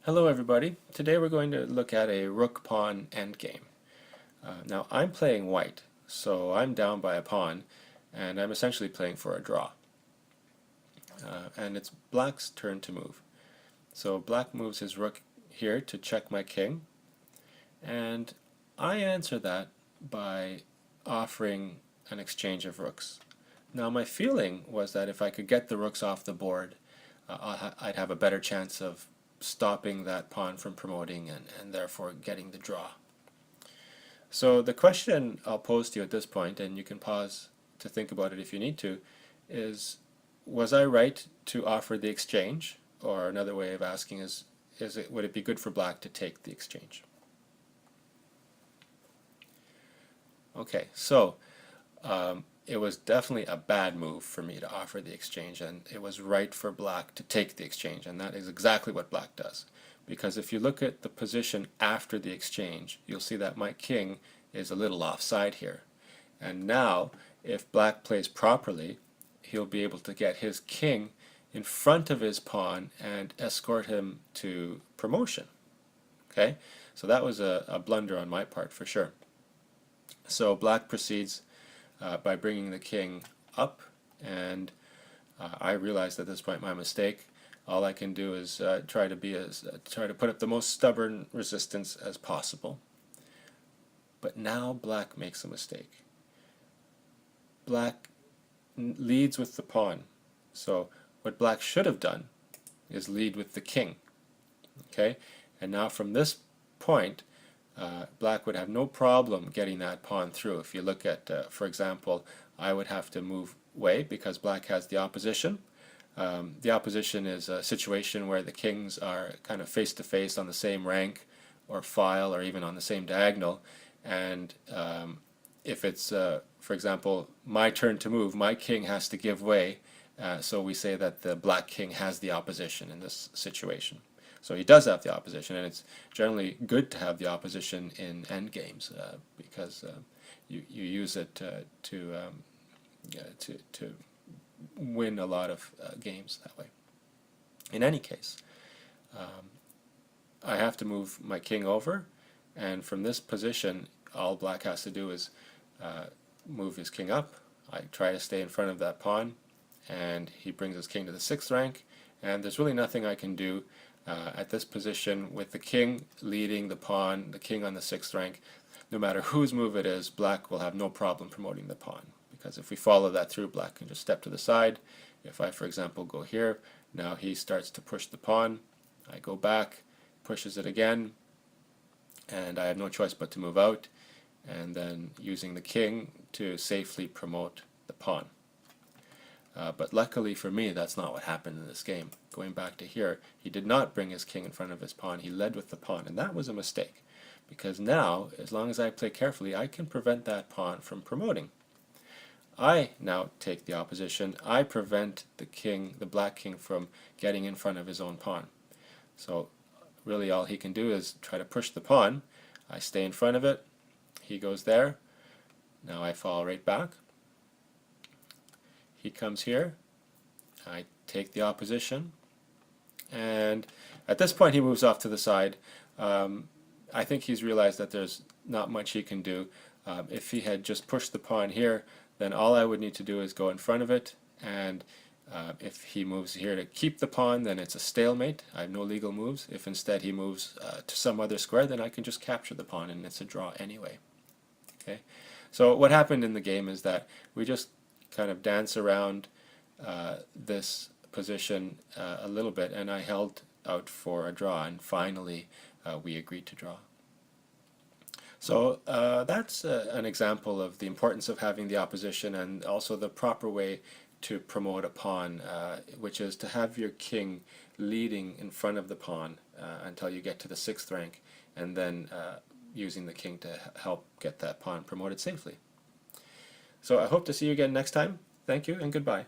Hello everybody. Today we're going to look at a rook-pawn endgame. Now I'm playing white, so I'm down by a pawn, and I'm essentially playing for a draw. And it's black's turn to move. So black moves his rook here to check my king, and I answer that by offering an exchange of rooks. Now my feeling was that if I could get the rooks off the board, I'd have a better chance of stopping that pawn from promoting and therefore getting the draw. So the question I'll pose to you at this point, and you can pause to think about it if you need to, is was I right to offer the exchange? Or another way of asking is would it be good for black to take the exchange? Okay, so it was definitely a bad move for me to offer the exchange, and it was right for black to take the exchange, and that is exactly what black does. Because if you look at the position after the exchange, you'll see that my king is a little offside here. And now, if black plays properly, he'll be able to get his king in front of his pawn and escort him to promotion. Okay, so that was a blunder on my part for sure. So black proceeds by bringing the king up, and I realized at this point my mistake. All I can do is try to put up the most stubborn resistance as possible. But now black makes a mistake. Black leads with the pawn. So what black should have done is lead with the king. Okay, and now from this point, black would have no problem getting that pawn through. If you look at, for example, I would have to move away because black has the opposition. The opposition is a situation where the kings are kind of face to face on the same rank or file or even on the same diagonal, and if it's, for example, my turn to move, my king has to give way, so we say that the black king has the opposition in this situation. So he does have the opposition, and it's generally good to have the opposition in endgames because you use it to win a lot of games that way. In any case, I have to move my king over, and from this position, all black has to do is move his king up. I try to stay in front of that pawn, and he brings his king to the 6th rank, and there's really nothing I can do at this position with the king leading the pawn, the king on the 6th rank. No matter whose move it is, black will have no problem promoting the pawn, because if we follow that through, black can just step to the side. If I, for example, go here, now he starts to push the pawn. I go back, pushes it again, and I have no choice but to move out, and then using the king to safely promote the pawn. But luckily for me, that's not what happened in this game. Going back to here, he did not bring his king in front of his pawn. He led with the pawn, and that was a mistake. Because now, as long as I play carefully, I can prevent that pawn from promoting. I now take the opposition. I prevent the king, the black king, from getting in front of his own pawn. So really all he can do is try to push the pawn. I stay in front of it. He goes there. Now I fall right back. He comes here. I take the opposition. And at this point he moves off to the side. I think he's realized that there's not much he can do. If he had just pushed the pawn here, then all I would need to do is go in front of it, and if he moves here to keep the pawn, then it's a stalemate. I have no legal moves. If instead he moves to some other square, then I can just capture the pawn, and it's a draw anyway. Okay, so what happened in the game is that we just kind of dance around this position a little bit, and I held out for a draw, and finally we agreed to draw. So that's an example of the importance of having the opposition, and also the proper way to promote a pawn, which is to have your king leading in front of the pawn until you get to the 6th rank, and then using the king to help get that pawn promoted safely. So I hope to see you again next time. Thank you and goodbye.